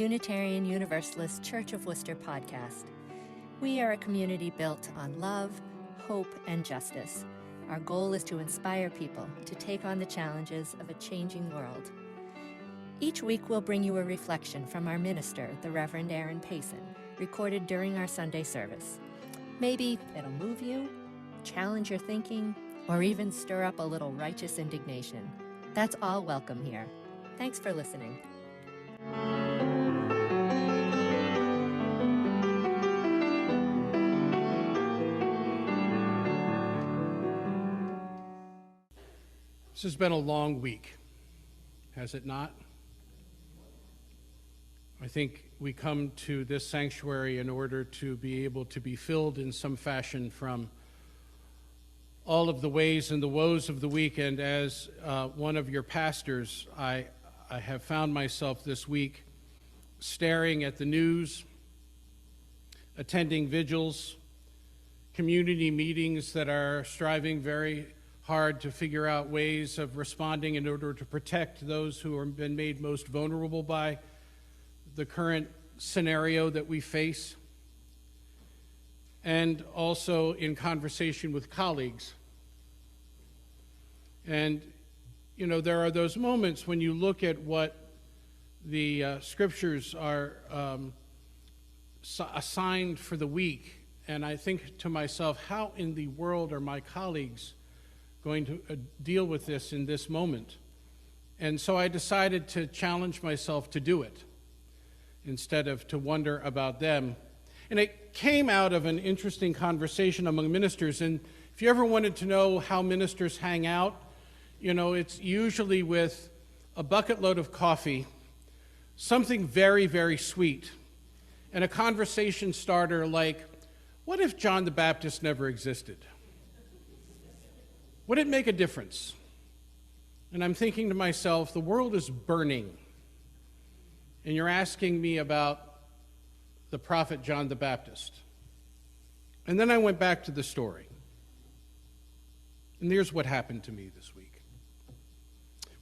Unitarian Universalist Church of Worcester podcast. We are a community built on love, hope, and justice. Our goal is to inspire people to take on the challenges of a changing world. Each week we'll bring you a reflection from our minister, the Reverend Aaron Payson, recorded during our Sunday service. Maybe it'll move you, challenge your thinking, or even stir up a little righteous indignation. That's all welcome here. Thanks for listening. This has been a long week, has it not? I think we come to this sanctuary in order to be able to be filled in some fashion from all of the ways and the woes of the week. And as one of your pastors, I have found myself this week staring at the news, attending vigils, community meetings that are striving very hard to figure out ways of responding in order to protect those who have been made most vulnerable by the current scenario that we face, and also in conversation with colleagues. And, you know, there are those moments when you look at what the scriptures are assigned for the week, and I think to myself, how in the world are my colleagues going to deal with this in this moment? And so I decided to challenge myself to do it instead of to wonder about them. And it came out of an interesting conversation among ministers. And if you ever wanted to know how ministers hang out, you know, it's usually with a bucket load of coffee, something very, very sweet, and a conversation starter like, what if John the Baptist never existed? Would it make a difference? And I'm thinking to myself, the world is burning, and you're asking me about the prophet John the Baptist. And then I went back to the story. And here's what happened to me this week.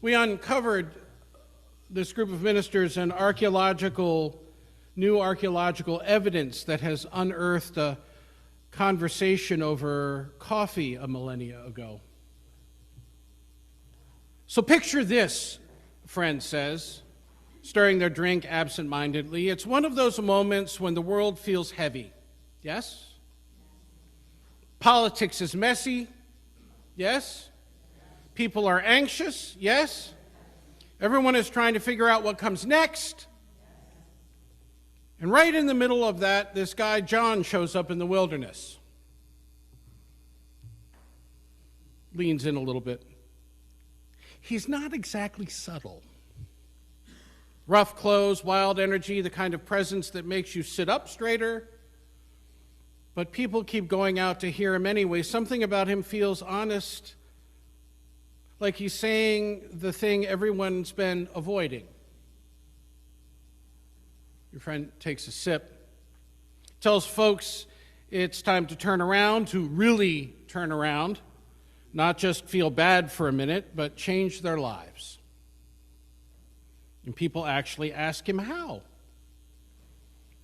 We uncovered, this group of ministers, an new archaeological evidence that has unearthed a conversation over coffee a millennia ago. So picture this, friend says, stirring their drink absent-mindedly. It's one of those moments when the world feels heavy. Yes? Politics is messy. Yes? People are anxious. Yes? Everyone is trying to figure out what comes next. And right in the middle of that, this guy John shows up in the wilderness. Leans in a little bit. He's not exactly subtle. Rough clothes, wild energy, the kind of presence that makes you sit up straighter. But people keep going out to hear him anyway. Something about him feels honest, like he's saying the thing everyone's been avoiding. Your friend takes a sip, tells folks it's time to turn around, to really turn around, not just feel bad for a minute, but change their lives. And people actually ask him how.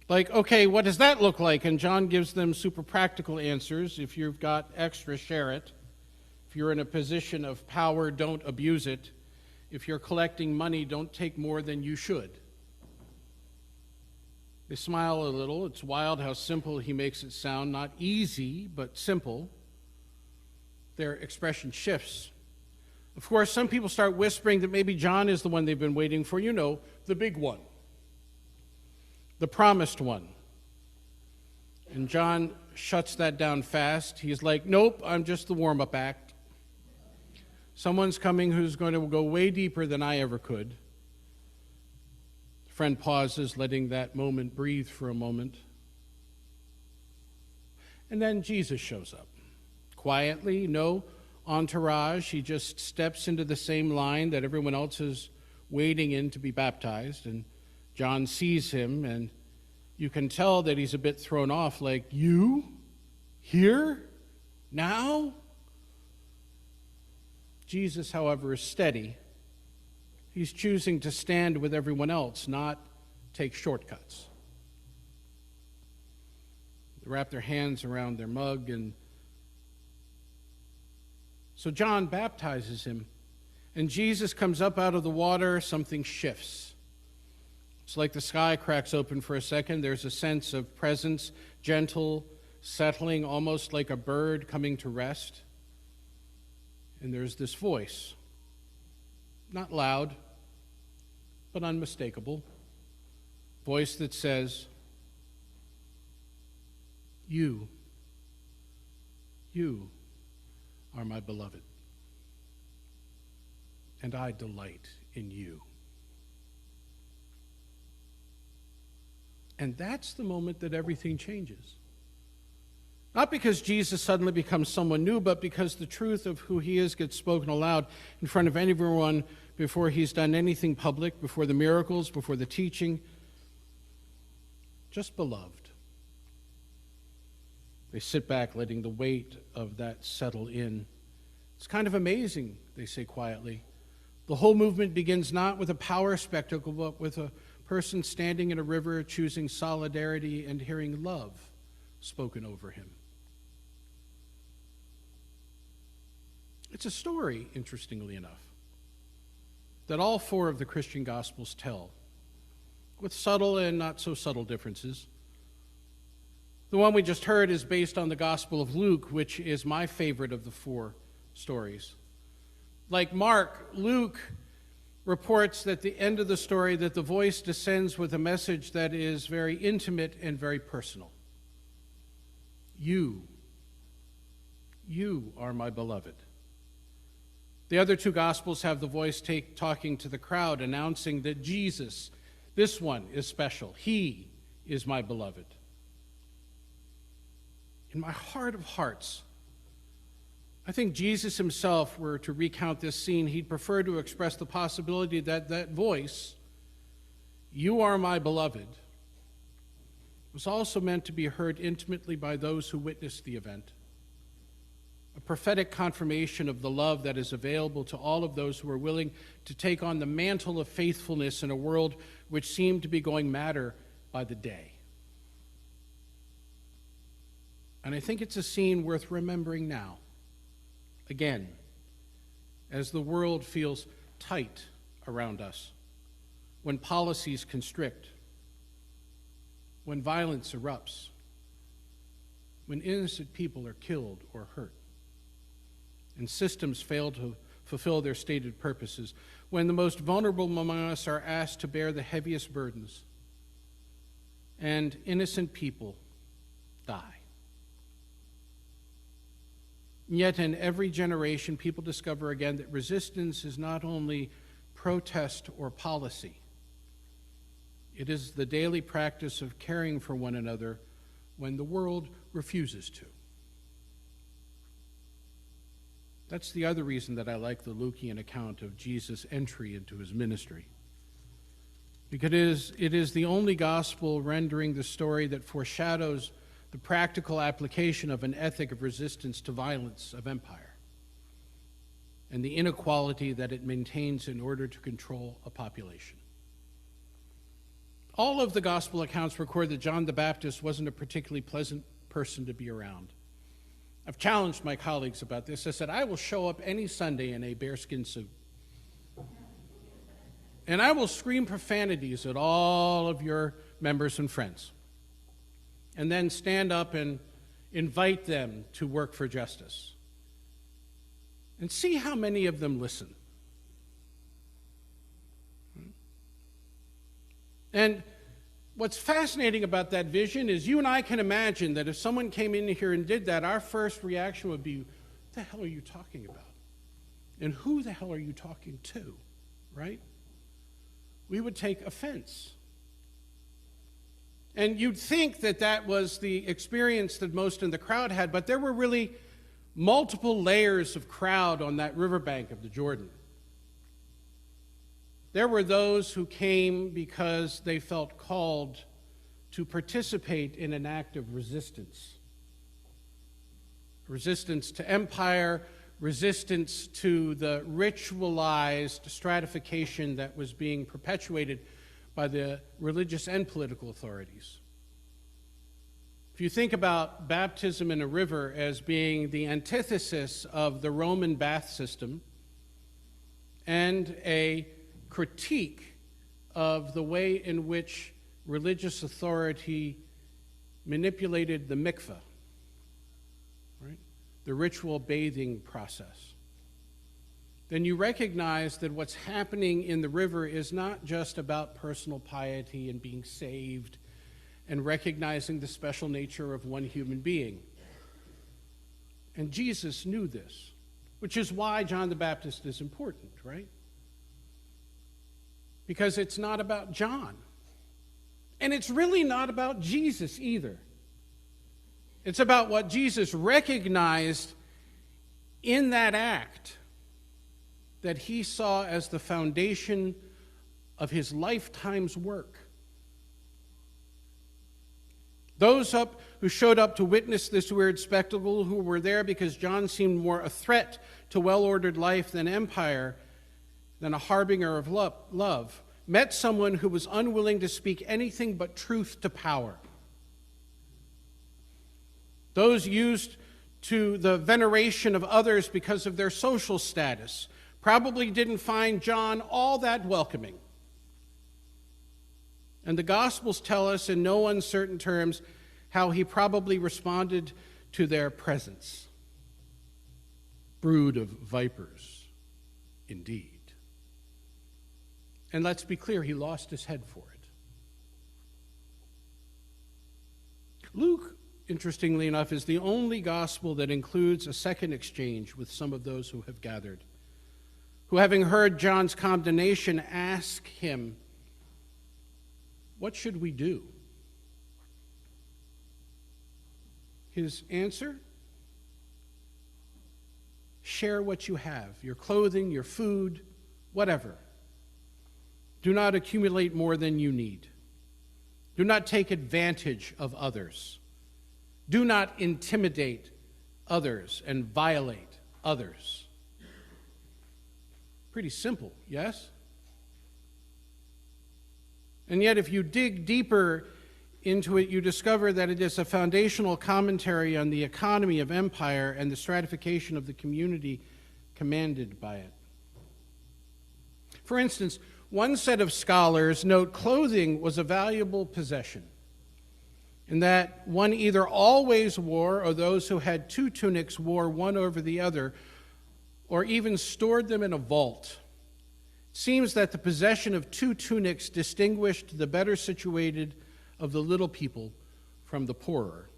Like, okay, what does that look like? And John gives them super practical answers. If you've got extra, share it. If you're in a position of power, don't abuse it. If you're collecting money, don't take more than you should. They smile a little. It's wild how simple he makes it sound. Not easy, but simple. Their expression shifts. Of course, some people start whispering that maybe John is the one they've been waiting for. You know, the big one. The promised one. And John shuts that down fast. He's like, nope, I'm just the warm-up act. Someone's coming who's going to go way deeper than I ever could. Friend pauses, letting that moment breathe for a moment. And then Jesus shows up. Quietly, no entourage. He just steps into the same line that everyone else is waiting in to be baptized. And John sees him, and you can tell that he's a bit thrown off, like, you? Here? Now? Jesus, however, is steady. He's choosing to stand with everyone else, not take shortcuts. They wrap their hands around their mug, and so John baptizes him, and Jesus comes up out of the water. Something shifts. It's like the sky cracks open for a second. There's a sense of presence, gentle, settling, almost like a bird coming to rest. And there's this voice, not loud, but unmistakable, voice that says, You are my beloved, and I delight in you. And that's the moment that everything changes. Not because Jesus suddenly becomes someone new, but because the truth of who he is gets spoken aloud in front of everyone before he's done anything public, before the miracles, before the teaching. Just beloved. They sit back, letting the weight of that settle in. It's kind of amazing, they say quietly. The whole movement begins not with a power spectacle, but with a person standing in a river, choosing solidarity and hearing love spoken over him. It's a story, interestingly enough, that all four of the Christian Gospels tell, with subtle and not so subtle differences. The one we just heard is based on the Gospel of Luke, which is my favorite of the four stories. Like Mark, Luke reports at the end of the story that the voice descends with a message that is very intimate and very personal. You are my beloved. The other two Gospels have the voice talking to the crowd, announcing that Jesus, this one, is special. He is my beloved. In my heart of hearts, I think Jesus himself were to recount this scene, he'd prefer to express the possibility that that voice, you are my beloved, was also meant to be heard intimately by those who witnessed the event. A prophetic confirmation of the love that is available to all of those who are willing to take on the mantle of faithfulness in a world which seemed to be going madder by the day. And I think it's a scene worth remembering now. Again, as the world feels tight around us, when policies constrict, when violence erupts, when innocent people are killed or hurt, and systems fail to fulfill their stated purposes, when the most vulnerable among us are asked to bear the heaviest burdens, and innocent people die. Yet in every generation, people discover again that resistance is not only protest or policy. It is the daily practice of caring for one another when the world refuses to. That's the other reason that I like the Lukean account of Jesus' entry into his ministry. Because it is the only gospel rendering the story that foreshadows the practical application of an ethic of resistance to violence of empire and the inequality that it maintains in order to control a population. All of the gospel accounts record that John the Baptist wasn't a particularly pleasant person to be around. I've challenged my colleagues about this. I said, I will show up any Sunday in a bearskin suit, and I will scream profanities at all of your members and friends, and then stand up and invite them to work for justice. And see how many of them listen. And what's fascinating about that vision is you and I can imagine that if someone came in here and did that, our first reaction would be, what the hell are you talking about? And who the hell are you talking to, right? We would take offense. And you'd think that that was the experience that most in the crowd had, but there were really multiple layers of crowd on that riverbank of the Jordan. There were those who came because they felt called to participate in an act of resistance. Resistance to empire, resistance to the ritualized stratification that was being perpetuated by the religious and political authorities. If you think about baptism in a river as being the antithesis of the Roman bath system and a critique of the way in which religious authority manipulated the mikveh, right? The ritual bathing process, then you recognize that what's happening in the river is not just about personal piety and being saved and recognizing the special nature of one human being. And Jesus knew this, which is why John the Baptist is important, right? Because it's not about John. And it's really not about Jesus either. It's about what Jesus recognized in that act that he saw as the foundation of his lifetime's work. Those who showed up to witness this weird spectacle, who were there because John seemed more a threat to well-ordered life than empire, than a harbinger of love, met someone who was unwilling to speak anything but truth to power. Those used to the veneration of others because of their social status probably didn't find John all that welcoming. And the Gospels tell us in no uncertain terms how he probably responded to their presence. Brood of vipers, indeed. And let's be clear, he lost his head for it. Luke, interestingly enough, is the only gospel that includes a second exchange with some of those who have gathered, who, having heard John's condemnation, ask him, "What should we do?" His answer? Share what you have, your clothing, your food, whatever. Do not accumulate more than you need. Do not take advantage of others. Do not intimidate others and violate others. Pretty simple, yes? And yet, if you dig deeper into it, you discover that it is a foundational commentary on the economy of empire and the stratification of the community commanded by it. For instance, one set of scholars note clothing was a valuable possession, and that one either always wore, or those who had two tunics wore one over the other, or even stored them in a vault. It seems that the possession of two tunics distinguished the better situated of the little people from the poorer.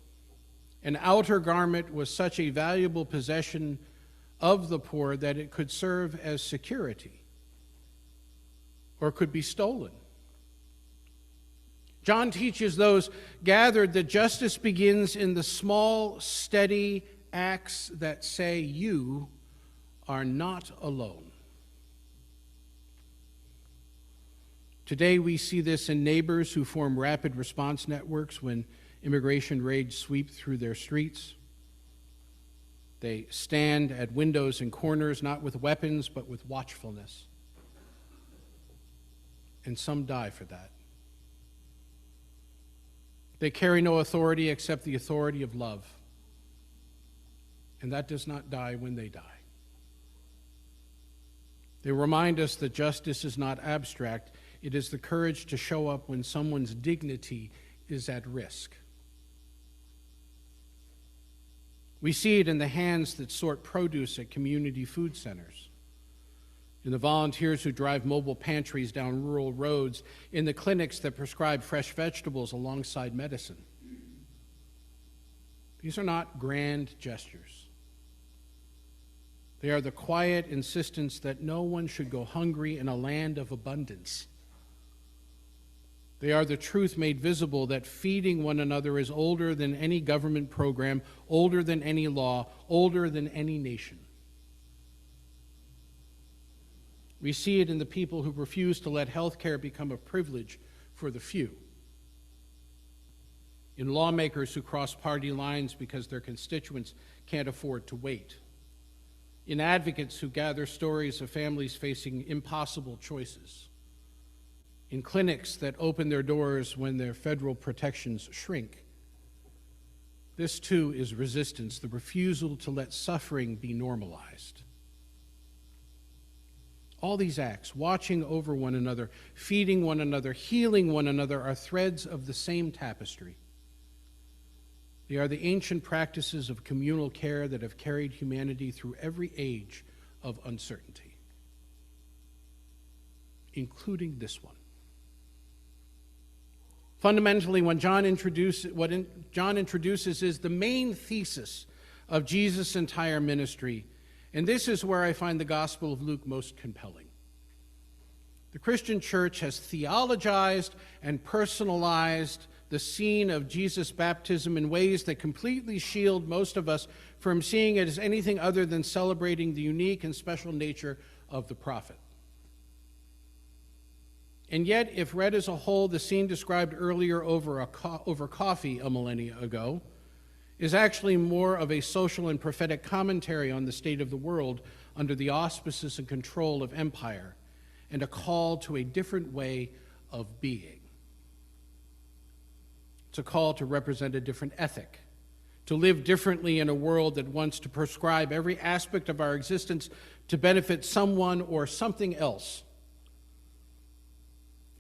An outer garment was such a valuable possession of the poor that it could serve as security or could be stolen. John teaches those gathered that justice begins in the small, steady acts that say, "You are not alone." Today we see this in neighbors who form rapid response networks when immigration raids sweep through their streets. They stand at windows and corners, not with weapons, but with watchfulness. And some die for that. They carry no authority except the authority of love. And that does not die when they die. They remind us that justice is not abstract. It is the courage to show up when someone's dignity is at risk. We see it in the hands that sort produce at community food centers, in the volunteers who drive mobile pantries down rural roads, in the clinics that prescribe fresh vegetables alongside medicine. These are not grand gestures. They are the quiet insistence that no one should go hungry in a land of abundance. They are the truth made visible that feeding one another is older than any government program, older than any law, older than any nation. We see it in the people who refuse to let health care become a privilege for the few, in lawmakers who cross party lines because their constituents can't afford to wait, in advocates who gather stories of families facing impossible choices, in clinics that open their doors when their federal protections shrink. This too is resistance, the refusal to let suffering be normalized. All these acts, watching over one another, feeding one another, healing one another, are threads of the same tapestry. They are the ancient practices of communal care that have carried humanity through every age of uncertainty, including this one. Fundamentally, what John introduces is the main thesis of Jesus' entire ministry, and this is where I find the Gospel of Luke most compelling. The Christian church has theologized and personalized the scene of Jesus' baptism in ways that completely shield most of us from seeing it as anything other than celebrating the unique and special nature of the prophet. And yet, if read as a whole, the scene described earlier over coffee a millennia ago is actually more of a social and prophetic commentary on the state of the world under the auspices and control of empire, and a call to a different way of being. It's a call to represent a different ethic, to live differently in a world that wants to prescribe every aspect of our existence to benefit someone or something else.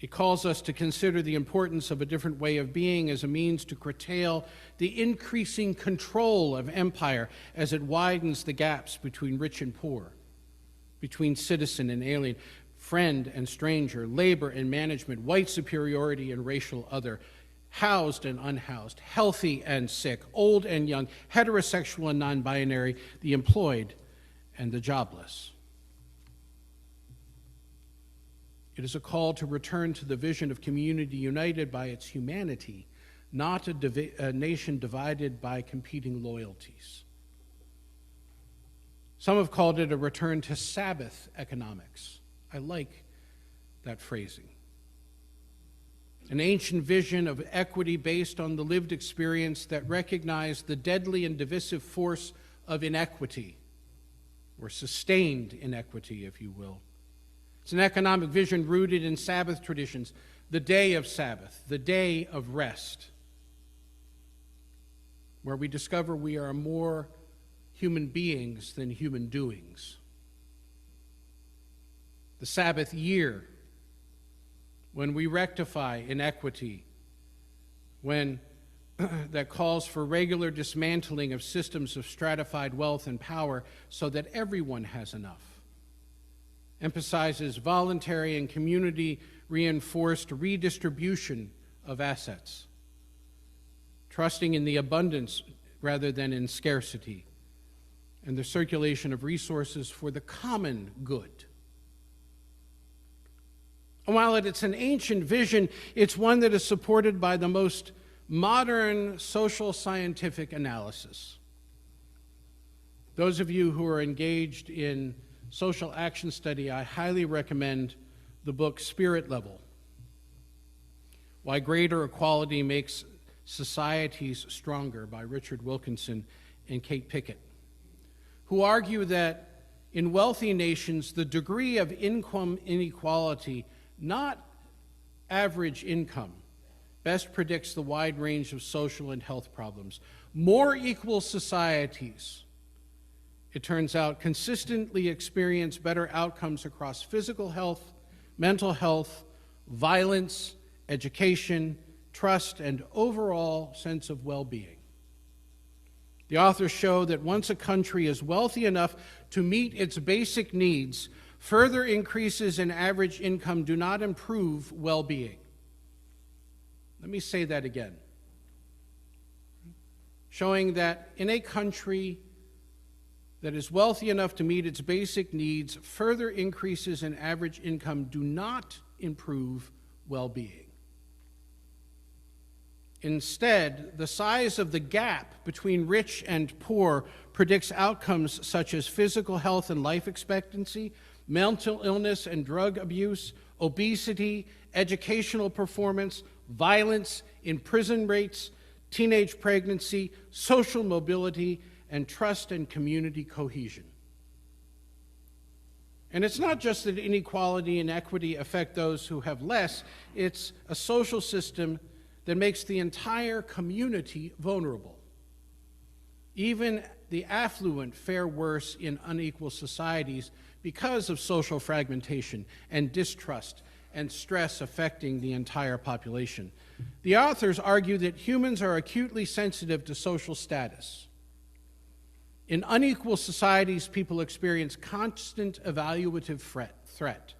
It calls us to consider the importance of a different way of being as a means to curtail the increasing control of empire as it widens the gaps between rich and poor, between citizen and alien, friend and stranger, labor and management, white superiority and racial other, housed and unhoused, healthy and sick, old and young, heterosexual and non-binary, the employed and the jobless. It is a call to return to the vision of community united by its humanity, not a nation divided by competing loyalties. Some have called it a return to Sabbath economics. I like that phrasing. An ancient vision of equity based on the lived experience that recognized the deadly and divisive force of inequity, or sustained inequity, if you will. It's an economic vision rooted in Sabbath traditions, the day of Sabbath, the day of rest, where we discover we are more human beings than human doings. The Sabbath year, when we rectify inequity, when that calls for regular dismantling of systems of stratified wealth and power so that everyone has enough, emphasizes voluntary and community-reinforced redistribution of assets, trusting in the abundance rather than in scarcity, and the circulation of resources for the common good. And while it's an ancient vision, it's one that is supported by the most modern social scientific analysis. Those of you who are engaged in social action study, I highly recommend the book Spirit Level: Why Greater Equality Makes Societies Stronger by Richard Wilkinson and Kate Pickett, who argue that in wealthy nations, the degree of income inequality, not average income, best predicts the wide range of social and health problems. More equal societies, it turns out, consistently experience better outcomes across physical health, mental health, violence, education, trust, and overall sense of well-being. The authors show that once a country is wealthy enough to meet its basic needs, further increases in average income do not improve well-being. Let me say that again. Showing that in a country that is wealthy enough to meet its basic needs, further increases in average income do not improve well-being. Instead, the size of the gap between rich and poor predicts outcomes such as physical health and life expectancy, mental illness and drug abuse, obesity, educational performance, violence, imprisonment rates, teenage pregnancy, social mobility, and trust and community cohesion. And it's not just that inequality and equity affect those who have less, it's a social system that makes the entire community vulnerable. Even the affluent fare worse in unequal societies because of social fragmentation and distrust and stress affecting the entire population. The authors argue that humans are acutely sensitive to social status. In unequal societies, people experience constant evaluative threat,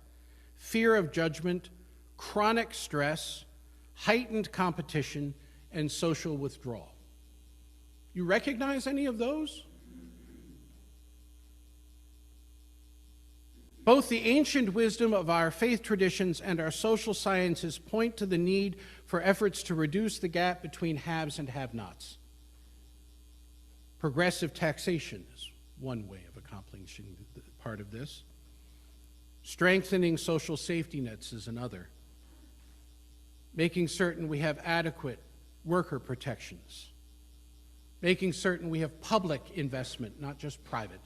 fear of judgment, chronic stress, heightened competition, and social withdrawal. You recognize any of those? Both the ancient wisdom of our faith traditions and our social sciences point to the need for efforts to reduce the gap between haves and have-nots. Progressive taxation is one way of accomplishing part of this. Strengthening social safety nets is another. Making certain we have adequate worker protections. Making certain we have public investment, not just private.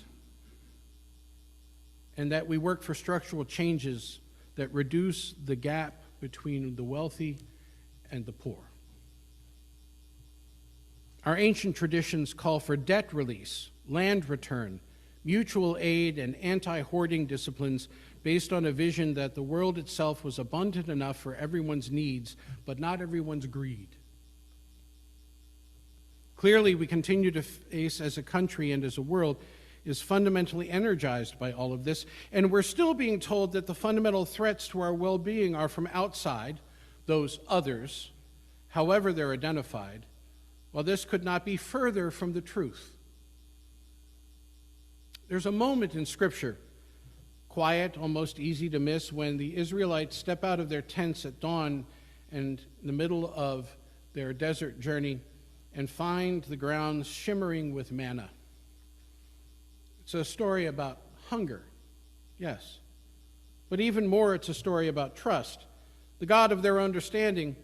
And that we work for structural changes that reduce the gap between the wealthy and the poor. Our ancient traditions call for debt release, land return, mutual aid, and anti-hoarding disciplines based on a vision that the world itself was abundant enough for everyone's needs, but not everyone's greed. Clearly, we continue to face, as a country and as a world, is fundamentally energized by all of this, and we're still being told that the fundamental threats to our well-being are from outside, those others, however they're identified. Well, this could not be further from the truth. There's a moment in Scripture, quiet, almost easy to miss, when the Israelites step out of their tents at dawn and in the middle of their desert journey and find the ground shimmering with manna. It's a story about hunger, yes. But even more, it's a story about trust. The God of their understanding,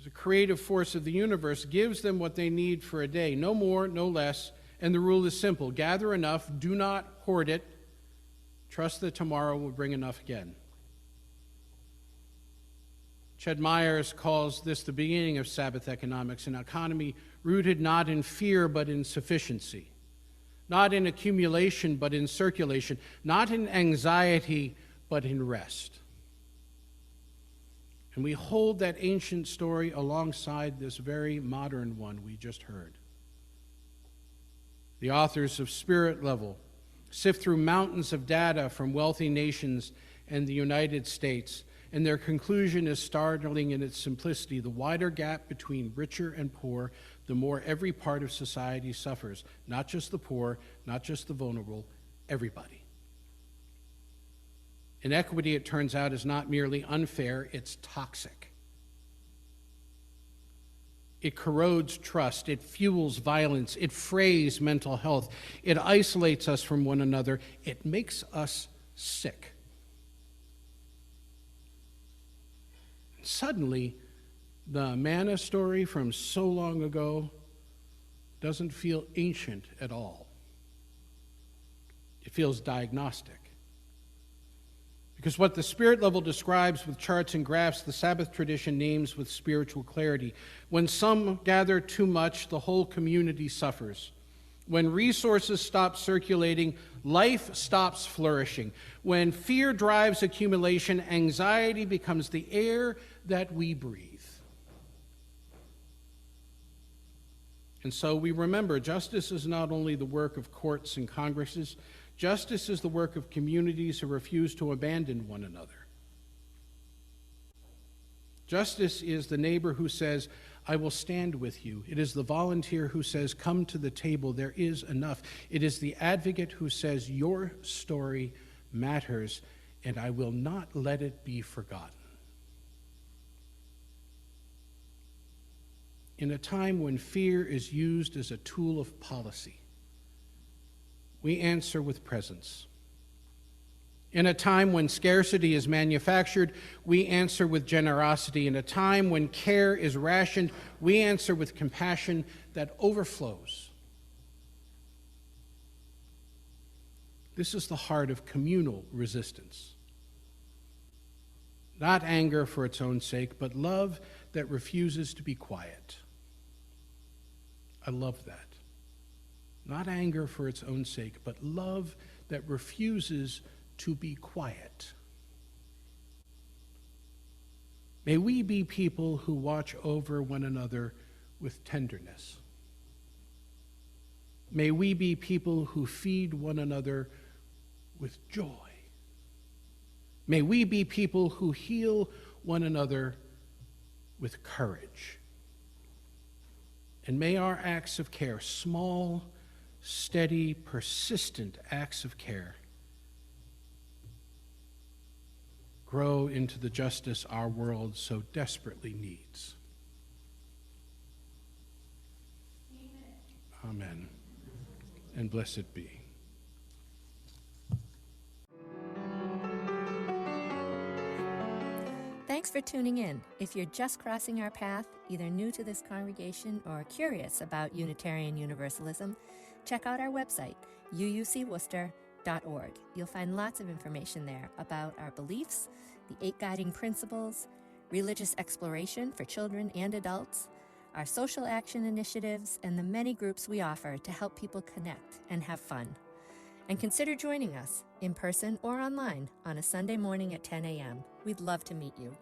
the creative force of the universe, gives them what they need for a day, no more, no less, and the rule is simple. Gather enough, do not hoard it, trust that tomorrow will bring enough again. Ched Myers calls this the beginning of Sabbath economics, an economy rooted not in fear but in sufficiency, not in accumulation but in circulation, not in anxiety but in rest. And we hold that ancient story alongside this very modern one we just heard. The authors of Spirit Level sift through mountains of data from wealthy nations and the United States, and their conclusion is startling in its simplicity. The wider gap between richer and poor, the more every part of society suffers. Not just the poor, not just the vulnerable, everybody. Inequity, it turns out, is not merely unfair, it's toxic. It corrodes trust, it fuels violence, it frays mental health, it isolates us from one another, it makes us sick. Suddenly, the manna story from so long ago doesn't feel ancient at all. It feels diagnostic. Because what the Spirit Level describes with charts and graphs, the Sabbath tradition names with spiritual clarity. When some gather too much, the whole community suffers. When resources stop circulating, life stops flourishing. When fear drives accumulation, anxiety becomes the air that we breathe. And so we remember, justice is not only the work of courts and congresses, justice is the work of communities who refuse to abandon one another. Justice is the neighbor who says, I will stand with you. It is the volunteer who says, come to the table, there is enough. It is the advocate who says, your story matters, and I will not let it be forgotten. In a time when fear is used as a tool of policy, we answer with presence. In a time when scarcity is manufactured, we answer with generosity. In a time when care is rationed, we answer with compassion that overflows. This is the heart of communal resistance. Not anger for its own sake, but love that refuses to be quiet. I love that. Not anger for its own sake, but love that refuses to be quiet. May we be people who watch over one another with tenderness. May we be people who feed one another with joy. May we be people who heal one another with courage. And may our acts of care, small, steady, persistent acts of care, grow into the justice our world so desperately needs. Amen. And blessed be. Thanks for tuning in. If you're just crossing our path, either new to this congregation or curious about Unitarian Universalism, check out our website, uucworcester.org. You'll find lots of information there about our beliefs, the 8 guiding principles, religious exploration for children and adults, our social action initiatives, and the many groups we offer to help people connect and have fun. And consider joining us, in person or online, on a Sunday morning at 10 a.m. We'd love to meet you.